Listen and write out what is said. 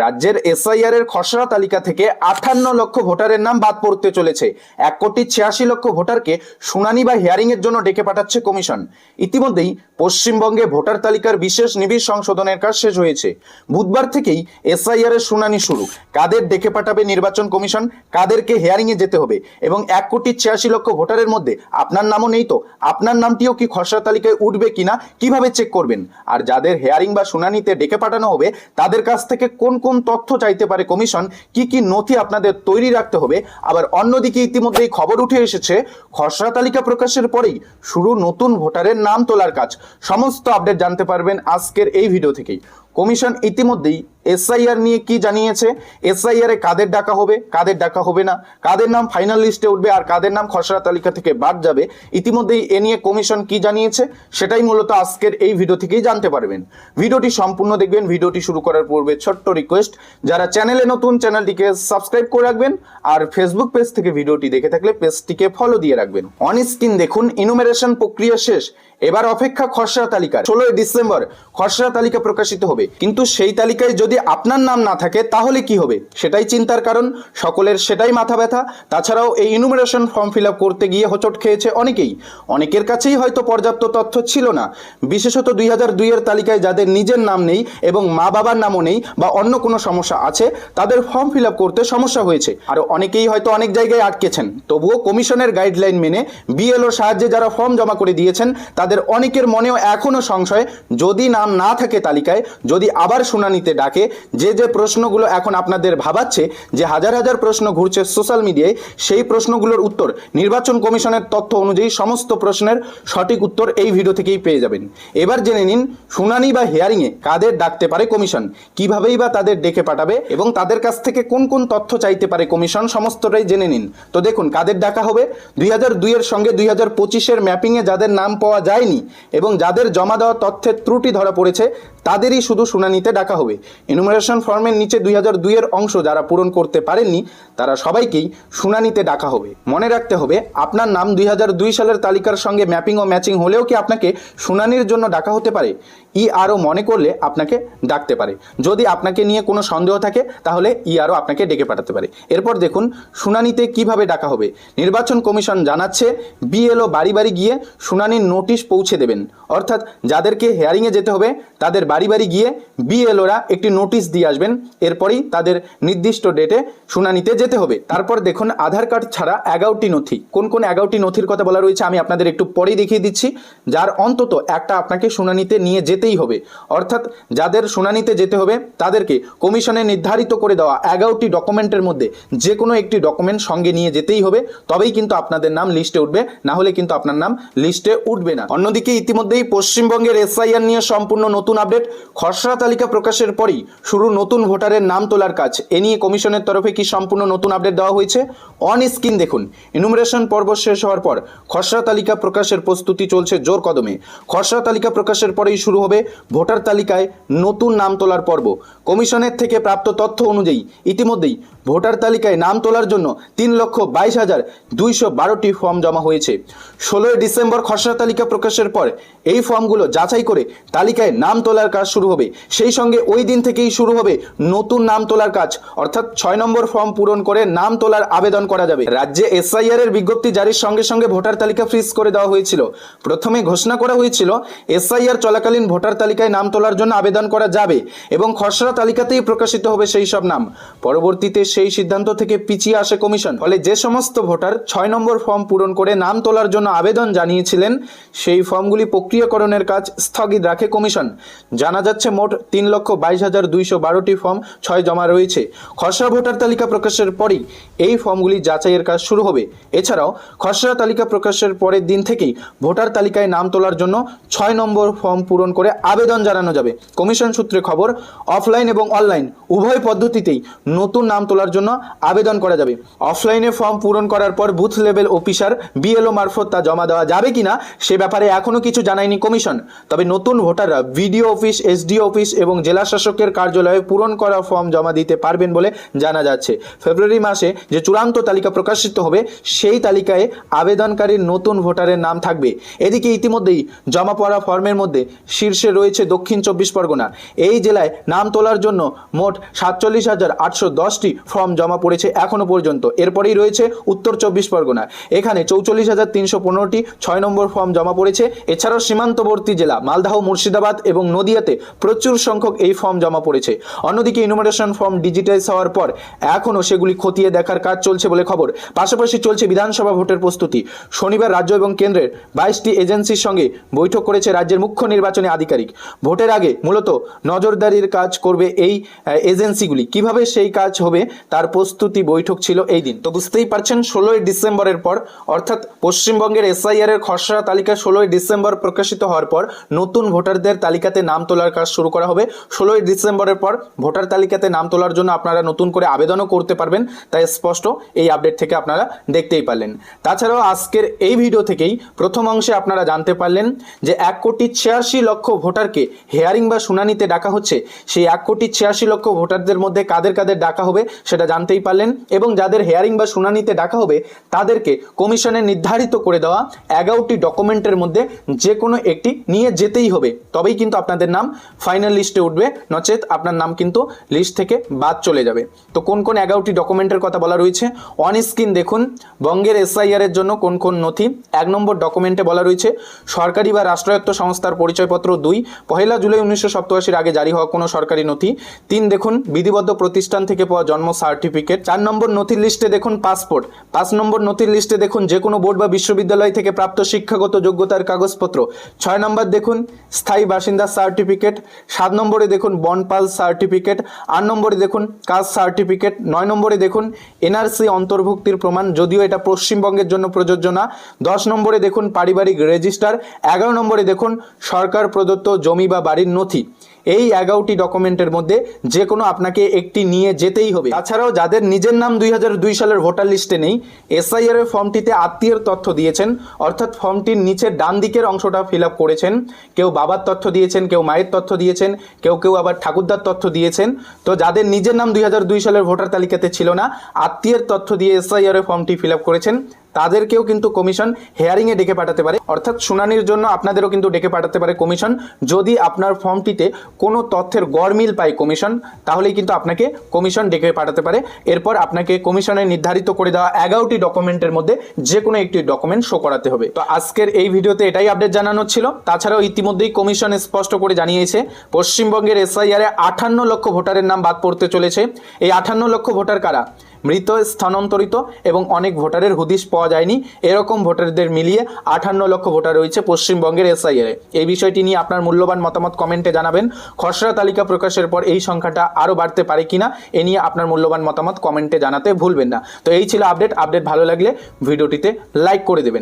রাজ্যের এসআইআর এর খসড়া তালিকা থেকে 58 লক্ষ ভোটারের নাম বাদ পড়তে চলেছে। 1,86,00,000 ভোটারকে শুনানি বা হিয়ারিং এর জন্য ডেকে পাঠাচ্ছে কমিশন। ইতিমধ্যেই পশ্চিমবঙ্গে ভোটার তালিকার বিশেষ নিবিড় সংশোধনের কাজ শেষ হয়েছে। বুধবার থেকেই এসআইআর এর শুনানি শুরু। কাদের ডেকে পাঠাবে নির্বাচন কমিশন, কাদেরকে হিয়ারিং এ যেতে হবে এবং 1,86,00,000 ভোটারের মধ্যে আপনার নামও নেই তো আপনার নামটিও কি খসড়া তালিকায় উঠবে কিনা কিভাবে চেক করবেন, আর যাদের হিয়ারিং বা শুনানিতে ডেকে পাঠানো হবে তাদের কাছ থেকে কোন কোন তথ্য চাইতে পারে কমিশন, কি কি নথি আপনাদের তৈরি রাখতে হবে। আবার অন্যদিকে ইতিমধ্যেই খবর উঠে এসেছে খসড়া তালিকা প্রকাশের পরেই শুরু নতুন ভোটারের নাম তোলার কাজ। সমস্ত আপডেট জানতে পারবেন আজকের এই ভিডিও থেকেই। কমিশন ইতিমধ্যেই এসআইআর নিয়ে কি জানিয়েছে, এসআইআর এ কাদের ডাকা হবে, কাদের ডাকা হবে না, কাদের নাম ফাইনাল লিস্টে উঠবে আর কাদের নাম খসড়া তালিকা থেকে বাদ যাবে, ইতিমধ্যেই এ নিয়ে কমিশন কি জানিয়েছে সেটাই মূলত আজকের এই ভিডিও থেকেই জানতে পারবেন। ভিডিওটি সম্পূর্ণ দেখবেন। ভিডিওটি শুরু করার পূর্বে ছোট্ট রিকোয়েস্ট, যারা চ্যানেলে নতুন চ্যানেলটিকে সাবস্ক্রাইব করে রাখবেন আর ফেসবুক পেজ থেকে ভিডিওটি দেখে থাকলে পেজটিকে ফলো দিয়ে রাখবেন। অন স্ক্রিন দেখুন ইনুমেরেশন প্রক্রিয়া শেষ, এবার অপেক্ষা খসড়া তালিকার। 16 ডিসেম্বর খসড়া তালিকা প্রকাশিত হবে, কিন্তু সেই তালিকায় যদি আপনার নাম না থাকে তাহলে কি হবে সেটাই চিন্তার কারণ, সকলের সেটাই মাথা ব্যথা। তাছাড়াও এই ইনুমেরেশন ফর্ম ফিল আপ করতে গিয়ে হোঁচট খেয়েছে অনেকেই, অনেকের কাছেই হয়তো পর্যাপ্ত তথ্য ছিল না। বিশেষত 2002 এর তালিকায় যাদের নিজের নাম নেই এবং মা বাবার নামও নেই বা অন্য কোনো সমস্যা আছে, তাদের ফর্ম ফিল আপ করতে সমস্যা হয়েছে। আর অনেকেই হয়তো অনেক জায়গায় আটকেছেন। তবুও কমিশনের গাইডলাইন মেনে বিএলওর সাহায্যে যারা ফর্ম জমা করে দিয়েছেন তাদের অনেকের মনেও এখনো সংশয়, যদি নাম না থাকে তালিকায়, যদি আবার শুনানিতে ডাকে, যে যে প্রশ্নগুলো এখন আপনাদের ভাবাচ্ছে, যে হাজার হাজার প্রশ্ন ঘুরছে সোশ্যাল মিডিয়ায়, সেই প্রশ্নগুলোর উত্তর নির্বাচন কমিশনের তথ্য অনুযায়ী সমস্ত প্রশ্নের সঠিক উত্তর এই ভিডিও থেকেই পেয়ে যাবেন। এবার জেনে নিন শুনানি বা হিয়ারিংয়ে কাদের ডাকতে পারে কমিশন, কিভাবেই বা তাদের ডেকে পাঠাবে এবং তাদের কাছ থেকে কোন কোন তথ্য চাইতে পারে কমিশন, সমস্তটাই জেনে নিন। তো দেখুন কাদের ডাকা হবে। 2002 এর সঙ্গে 2025 এর ম্যাপিংয়ে যাদের নাম পাওয়া যায়নি এবং যাদের জমা দেওয়া তথ্যের ত্রুটি ধরা পড়েছে তাদেরই শুধু শুনানিতে ডাকা হবে। এনুমারেশন ফর্মের নিচে 2002 এর অংশ যারা পূরণ করতে পারেননি তারা সবাইকেই শুনানিতে ডাকা হবে। মনে রাখতে হবে আপনার নাম 2002 সালের তালিকার সঙ্গে ম্যাপিং ও ম্যাচিং হলেও কি আপনাকে শুনানির জন্য ডাকা হতে পারে। আরও মনে করলে আপনাকে ডাকতে পারে। যদি আপনাকে নিয়ে কোনো সন্দেহ থাকে তাহলে আরও আপনাকে ডেকে পাঠাতে পারে। এরপর দেখুন শুনানিতে কিভাবে ডাকা হবে। নির্বাচন কমিশন জানাচ্ছে বিএলও বাড়ি বাড়ি গিয়ে শুনানির নোটিশ পৌঁছে দেবেন, অর্থাৎ যাদেরকে হিয়ারিংয়ে যেতে হবে তাদের বাড়ি বাড়ি গিয়ে বিএলওরা একটি নোটিশ দিয়ে আসবেন। এরপরই তাদের নির্দিষ্ট ডেটে শুনানিতে যেতে হবে। তারপর দেখুন আধার কার্ড ছাড়া 11টি নথি, কোন কোন 11টি নথির কথা বলা রয়েছে আমি আপনাদের একটু পরেই দেখিয়ে দিচ্ছি, যার অন্তত একটা আপনাকে শুনানিতে নিয়ে যেতেই হবে। অর্থাৎ যাদের শুনানিতে যেতে হবে তাদেরকে কমিশনে নির্ধারিত করে দেওয়া 11টি ডকুমেন্টের মধ্যে যে কোনো একটি ডকুমেন্ট সঙ্গে নিয়ে যেতেই হবে, তবেই কিন্তু আপনাদের নাম লিস্টে উঠবে, না হলে কিন্তু আপনার নাম লিস্টে উঠবে না। অন্যদিকে ইতিমধ্যেই পশ্চিমবঙ্গের এসআইআর নিয়ে সম্পূর্ণ নতুন আপডেট। খসড়া তালিকা প্রকাশের পরেই শুরু নতুন ভোটারের নাম তোলার কাজ। এ নিয়ে কমিশনের তরফে কি সম্পূর্ণ নতুন আপডেট দেওয়া হয়েছে অন স্ক্রিন দেখুন। ইনুমারেশন পর্ব শেষ হওয়ার পর খসড়া তালিকা প্রকাশের প্রস্তুতি চলছে জোর কদমে। খসড়া তালিকা প্রকাশের পরেই শুরু হবে ভোটার তালিকায় নতুন নাম তোলার পর্ব। কমিশনের থেকে প্রাপ্ত তথ্য অনুযায়ী ইতিমধ্যেই ভোটার তালিকায় নাম তোলার জন্য 3,22,212টি ফর্ম জমা হয়েছে। 16 ডিসেম্বর খসড়া তালিকা প্রকাশের পর এই ফর্মগুলো যাচাই করে তালিকায় নাম তোলার কাজ শুরু হবে। সেই সঙ্গে ওই দিন থেকেই শুরু হবে নতুন নাম তোলার কাজ, অর্থাৎ 6 নম্বর ফর্ম পূরণ করে নাম তোলার আবেদন করা যাবে। রাজ্যে এসআইআর এর বিজ্ঞপ্তি জারির সঙ্গে সঙ্গে ভোটার তালিকা ফ্রিজ করে দেওয়া হয়েছিল। প্রথমে ঘোষণা করা হয়েছিল এসআইআর চলাকালীন ভোটার তালিকায় নাম তোলার জন্য আবেদন করা যাবে এবং খসড়া তালিকাতেই প্রকাশিত হবে সেই সব নাম। পরবর্তীতে সেই সিদ্ধান্ত থেকে পিছিয়ে আসে কমিশন। ফলে যে সমস্ত ভোটার 6 নম্বর ফর্ম পূরণ করে নাম তোলার জন্য আবেদন জানিয়েছিলেন সেই ফর্মগুলি প্রক্রিয়াকরণের কাজ স্থগিত রাখে কমিশন। জানা যাচ্ছে মোট 3,22,212টি ফর্ম 6 জমা রয়েছে। খসড়া ভোটার তালিকা প্রকাশের পরেই এই ফর্মগুলি যাচাইয়ের কাজ শুরু হবে। এছাড়াও খসড়া তালিকা প্রকাশের পরের দিন থেকেই ভোটার তালিকায় নাম তোলার জন্য 6 নম্বর ফর্ম পূরণ করে আবেদন জানানো যাবে। কমিশন সূত্রে খবর অফলাইন এবং অনলাইন উভয় পদ্ধতিতেই নতুন নাম তোলার জন্য আবেদন করা যাবে। অফলাইনে ফর্ম পূরণ করার পর বুথ লেভেল অফিসার বিএলও মারফত তা জমা দেওয়া যাবে কিনা সে ব্যাপারে এখনো কিছু জানায়নি কমিশন। তবে নতুন ভোটাররা ভিডিও অফিস, এসডিও অফিস এবং জেলা শাসকের কার্যালয়ে পূরণ করা ফর্ম জমা দিতে পারবেন বলে জানা যাচ্ছে। ফেব্রুয়ারি মাসে যে চূড়ান্ত তালিকা প্রকাশিত হবে সেই তালিকায় আবেদনকারীর নতুন ভোটারের নাম থাকবে। এদিকে ইতিমধ্যেই জমা পড়া ফর্মের মধ্যে শীর্ষে রয়েছে দক্ষিণ 24 পরগনা। এই জেলায় নাম তোলার জন্য মোট মোট 47,810টি ফর্ম জমা পড়েছে এখনো পর্যন্ত। এরপরেই রয়েছে উত্তর 24 পরগনা, এখানে 44,315টি 6 নম্বর ফর্ম জমা পড়েছে। এছাড়াও সীমান্তবর্তী জেলা মালদহ, মুর্শিদাবাদ এবং নদিয়াতে প্রচুর সংখ্যক এই ফর্ম জমা পড়েছে। অন্যদিকে ইনুমারেশন ফর্ম ডিজিটাইজ হওয়ার পর এখনও সেগুলি খতিয়ে দেখার কাজ চলছে বলে খবর। পাশাপাশি চলছে বিধানসভা ভোটের প্রস্তুতি। শনিবার রাজ্য এবং কেন্দ্রের 22টি এজেন্সির সঙ্গে বৈঠক করেছে রাজ্যের মুখ্য নির্বাচনী আধিকারিক। ভোটের আগে মূলত নজরদারির কাজ করবে এই এজেন্সিগুলি। কিভাবে সেই কাজ হবে তার প্রস্তুতি বৈঠক ছিল এই দিন। তো বুঝতেই পারছেন 16ই ডিসেম্বরের পর অর্থাৎ পশ্চিমবঙ্গের এসআইআর এর খসড়া তালিকা 16ই ডিসেম্বর প্রকাশিত হওয়ার পর নতুন ভোটারদের তালিকাতে নাম তোলার কাজ শুরু করা হবে। 16ই ডিসেম্বরের পর ভোটার তালিকাতে নাম তোলার জন্য আপনারা নতুন করে আবেদনও করতে পারবেন, তাই স্পষ্ট এই আপডেট থেকে আপনারা দেখতেই পারলেন। তাছাড়াও আজকের এই ভিডিও থেকেই প্রথম অংশে আপনারা জানতে পারলেন যে 1,86,00,000 ভোটারকে হিয়ারিং বা শুনানিতে ডাকা হচ্ছে। সেই 1,86,00,000 ভোটারদের মধ্যে কাদের কাদের ডাকা হবে সেটা জানতেই পারলেন, এবং যাদের হিয়ারিং বা শুনানিতে ডাকা হবে তাদেরকে কমিশনের নির্ধারিত করে দেওয়া 11টি ডকুমেন্টের মধ্যে যে কোনো একটি নিয়ে যেতেই হবে, তবেই কিন্তু আপনাদের নাম ফাইনাল লিস্টে উঠবে, নচেত আপনার নাম কিন্তু লিস্ট থেকে বাদ চলে যাবে। তো কোন কোন 11টি ডকুমেন্টের কথা বলা রয়েছে অন স্ক্রিন দেখুন। বঙ্গের এসআইআর এর জন্য কোন কোন নথি? 1 নম্বর ডকুমেন্টে বলা রয়েছে সরকারি বা রাষ্ট্রায়ত্ত সংস্থার পরিচয়পত্র। 2, 1 জুলাই 1987 আগে জারি হওয়া কোনো সরকারি নথি। 3 দেখুন বিধিবদ্ধ প্রতিষ্ঠান থেকে পাওয়া জন্ম সার্টিফিকেট। 4 নম্বর নথির লিস্টে দেখুন পাসপোর্ট। 5 নম্বর নথির লিস্টে দেখুন যে কোনো বোর্ড বা বিশ্ববিদ্যালয় থেকে প্রাপ্ত শিক্ষাগত যোগ্যতার কাগজপত্র। 6 নম্বর দেখুন স্থায়ী বাসিন্দা সার্টিফিকেট। 7 নম্বরে দেখুন বনপাল সার্টিফিকেট। 8 নম্বরে দেখুন কাস্ট সার্টিফিকেট। 9 নম্বরে দেখুন এনআরসি অন্তর্ভুক্তির প্রমাণ, যদিও এটা পশ্চিমবঙ্গের জন্য প্রযোজ্য না। 10 নম্বরে দেখুন পারিবারিক রেজিস্টার। 11 নম্বরে দেখুন সরকার প্রদত্ত জমি বা বাড়ির নথি। এই 11টি ডকুমেন্টের মধ্যে যে কোনো আপনাকে একটি নিয়ে যেতেই হবে। তাছাড়াও যাদের নিজের নাম 2002 সালের ভোটার লিস্টে নেই, এসআইআর এর ফর্মটিতে আত্মীয়ের তথ্য দিয়েছেন, অর্থাৎ ফর্মটির নিচের ডান দিকের অংশটা ফিল আপ করেছেন। কেউ বাবার তথ্য দিয়েছেন, কেউ মায়ের তথ্য দিয়েছেন, কেউ কেউ আবার ঠাকুরদার তথ্য দিয়েছেন। তো যাদের নিজের নাম 2002 সালের ভোটার তালিকাতে ছিল না, আত্মীয়ের তথ্য দিয়ে এসআইআর এর ফর্মটি ফিল আপ করেছেন, তাদেরকেও কিন্তু কমিশন হেয়ারিংয়ে ডেকে পাঠাতে পারে, অর্থাৎ শুনানির জন্য আপনাদেরও কিন্তু ডেকে পাঠাতে পারে কমিশন। যদি আপনার ফর্মটিতে কোনো তথ্যের গড়মিল পায় কমিশন, তাহলেই কিন্তু আপনাকে কমিশন ডেকে পাঠাতে পারে। এরপর আপনাকে কমিশনের নির্ধারিত করে দেওয়া 11টি ডকুমেন্টের মধ্যে যে কোনো একটি ডকুমেন্ট শো করাতে হবে। তো আজকের এই ভিডিওতে এটাই আপডেট জানানো ছিল। তাছাড়াও ইতিমধ্যেই কমিশন স্পষ্ট করে জানিয়েছে পশ্চিমবঙ্গের এসআইআর এ 58 লক্ষ ভোটারের নাম বাদ পড়তে চলেছে। এই 58 লক্ষ ভোটার কারা? মৃত, স্থানান্তরিত এবং অনেক ভোটারের হুদিশ পাওয়া যায়নি, এরকম ভোটারদের মিলিয়ে 58 লক্ষ ভোটার রয়েছে পশ্চিমবঙ্গের এসআইআরে। এই বিষয়টি নিয়ে আপনার মূল্যবান মতামত কমেন্টে জানাবেন। খসড়া তালিকা প্রকাশের পর এই সংখ্যাটা আরও বাড়তে পারে কিনা এ নিয়ে আপনার মূল্যবান মতামত কমেন্টে জানাতে ভুলবেন না। তো এই ছিল আপডেট ভালো লাগলে ভিডিওটিতে লাইক করে দেবেন।